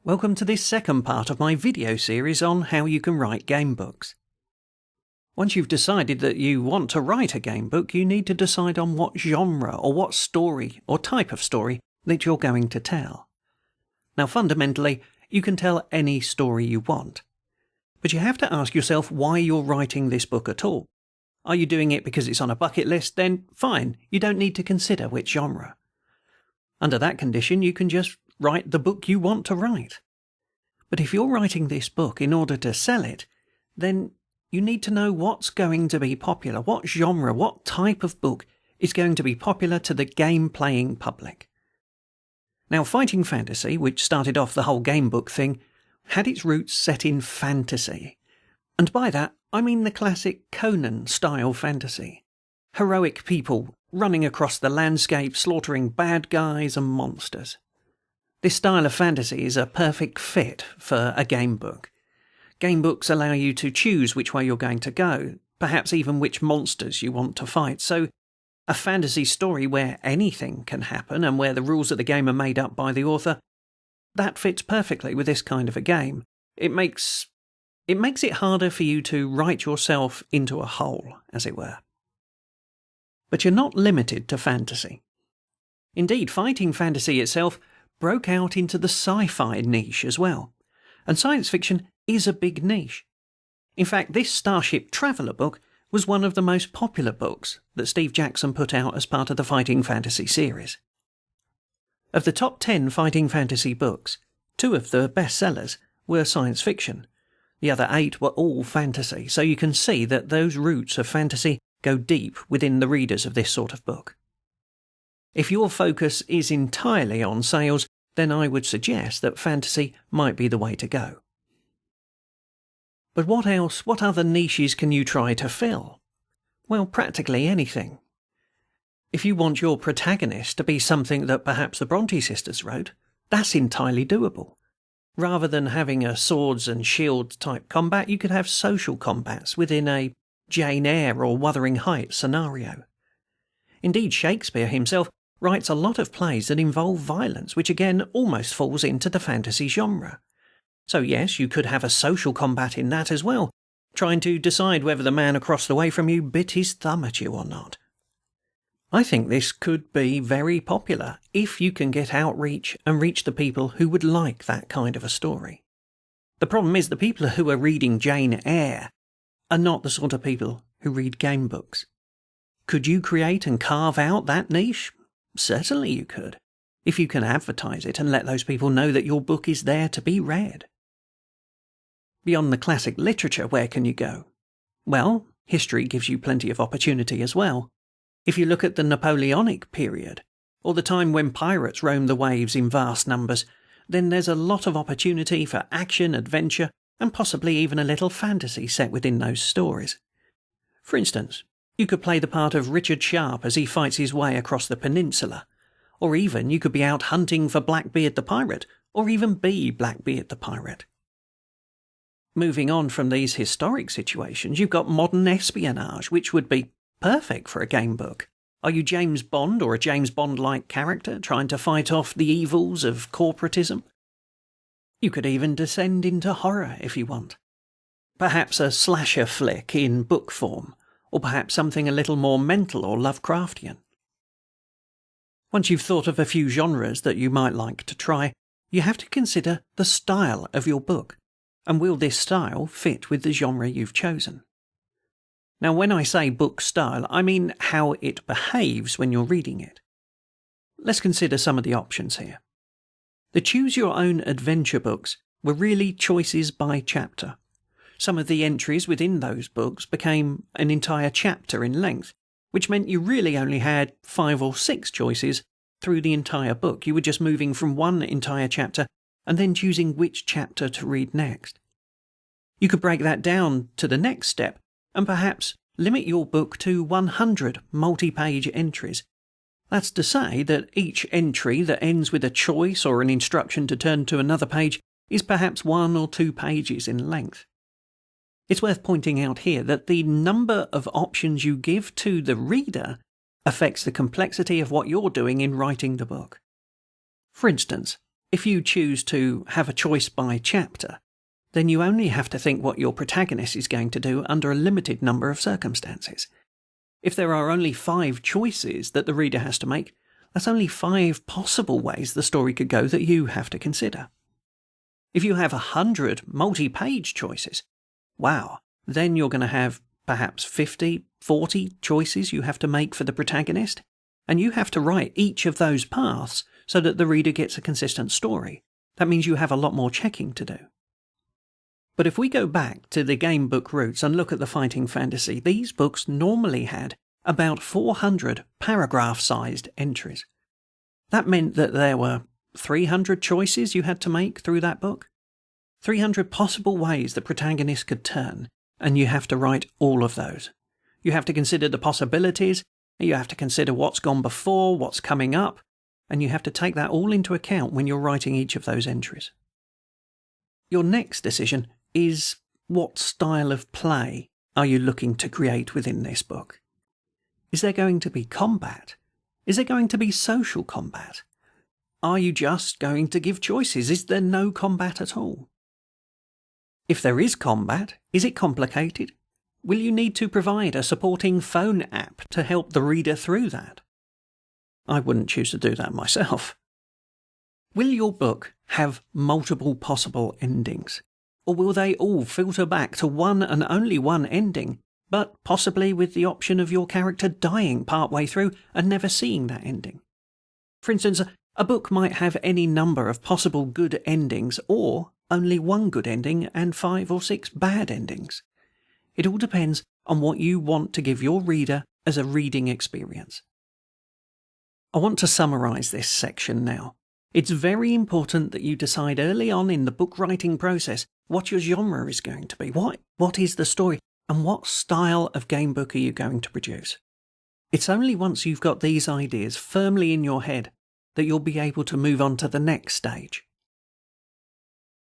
Welcome to this second part of my video series on how you can write gamebooks. Once you've decided that you want to write a gamebook, you need to decide on what genre or what story or type of story that you're going to tell. Now, fundamentally, you can tell any story you want. But you have to ask yourself why you're writing this book at all. Are you doing it because it's on a bucket list? Then fine, you don't need to consider which genre. Under that condition, you can just write the book you want to write. But if you're writing this book in order to sell it, then you need to know what's going to be popular, what genre, what type of book is going to be popular to the game-playing public. Now, fighting fantasy, which started off the whole gamebook thing, had its roots set in fantasy. And by that, I mean the classic Conan-style fantasy. Heroic people running across the landscape, slaughtering bad guys and monsters. This style of fantasy is a perfect fit for a gamebook. Gamebooks allow you to choose which way you're going to go, perhaps even which monsters you want to fight, so a fantasy story where anything can happen and where the rules of the game are made up by the author, that fits perfectly with this kind of a game. It makes it harder for you to write yourself into a hole, as it were. But you're not limited to fantasy. Indeed, fighting fantasy itself broke out into the sci-fi niche as well, and science fiction is a big niche. In fact, this Starship Traveller book was one of the most popular books that Steve Jackson put out as part of the Fighting Fantasy series. Of the top 10 fighting fantasy books, 2 of the bestsellers were science fiction. The other 8 were all fantasy, so you can see that those roots of fantasy go deep within the readers of this sort of book. If your focus is entirely on sales, then I would suggest that fantasy might be the way to go. But what else, what other niches can you try to fill? Well, practically anything. If you want your protagonist to be something that perhaps the Bronte sisters wrote, that's entirely doable. Rather than having a swords and shield type combat, you could have social combats within a Jane Eyre or Wuthering Heights scenario. Indeed, Shakespeare himself writes a lot of plays that involve violence, which again almost falls into the fantasy genre. So yes, you could have a social combat in that as well, trying to decide whether the man across the way from you bit his thumb at you or not. I think this could be very popular if you can get outreach and reach the people who would like that kind of a story. The problem is the people who are reading Jane Eyre are not the sort of people who read game books. Could you create and carve out that niche? Certainly you could, if you can advertise it and let those people know that your book is there to be read. Beyond the classic literature, where can you go? Well, history gives you plenty of opportunity as well. If you look at the Napoleonic period, or the time when pirates roamed the waves in vast numbers, then there's a lot of opportunity for action, adventure, and possibly even a little fantasy set within those stories. For instance, you could play the part of Richard Sharp as he fights his way across the peninsula, or even you could be out hunting for Blackbeard the pirate, or even be Blackbeard the pirate. Moving on from these historic situations, you've got modern espionage, which would be perfect for a game book. Are you James Bond or a James Bond-like character trying to fight off the evils of corporatism? You could even descend into horror if you want. Perhaps a slasher flick in book form, or perhaps something a little more mental or Lovecraftian. Once you've thought of a few genres that you might like to try, you have to consider the style of your book, and will this style fit with the genre you've chosen? Now, when I say book style, I mean how it behaves when you're reading it. Let's consider some of the options here. The choose-your-own adventure books were really choices by chapter. Some of the entries within those books became an entire chapter in length, which meant you really only had 5 or 6 choices through the entire book. You were just moving from one entire chapter and then choosing which chapter to read next. You could break that down to the next step and perhaps limit your book to 100 multi-page entries. That's to say that each entry that ends with a choice or an instruction to turn to another page is perhaps 1 or 2 pages in length. It's worth pointing out here that the number of options you give to the reader affects the complexity of what you're doing in writing the book. For instance, If you choose to have a choice by chapter, then you only have to think what your protagonist is going to do under a limited number of circumstances. If there are only 5 choices that the reader has to make, that's only 5 possible ways the story could go that you have to consider. If you have 100 multi-page choices, wow, then you're going to have perhaps 50, 40 choices you have to make for the protagonist, and you have to write each of those paths so that the reader gets a consistent story. That means you have a lot more checking to do. But if we go back to the Gamebook roots and look at the fighting fantasy, these books normally had about 400 paragraph-sized entries. That meant that there were 300 choices you had to make through that book. 300 possible ways the protagonist could turn, and you have to write all of those. You have to consider the possibilities, you have to consider what's gone before, what's coming up, and you have to take that all into account when you're writing each of those entries. Your next decision is what style of play are you looking to create within this book? Is there going to be combat? Is there going to be social combat? Are you just going to give choices? Is there no combat at all? If there is combat, is it complicated? Will you need to provide a supporting phone app to help the reader through that? I wouldn't choose to do that myself. Will your book have multiple possible endings? Or will they all filter back to one and only one ending, but possibly with the option of your character dying partway through and never seeing that ending? For instance, a book might have any number of possible good endings, or only one good ending and 5 or 6 bad endings. It all depends on what you want to give your reader as a reading experience. I want to summarise this section now. It's very important that you decide early on in the book writing process what your genre is going to be, what is the story, and what style of gamebook are you going to produce. It's only once you've got these ideas firmly in your head that you'll be able to move on to the next stage.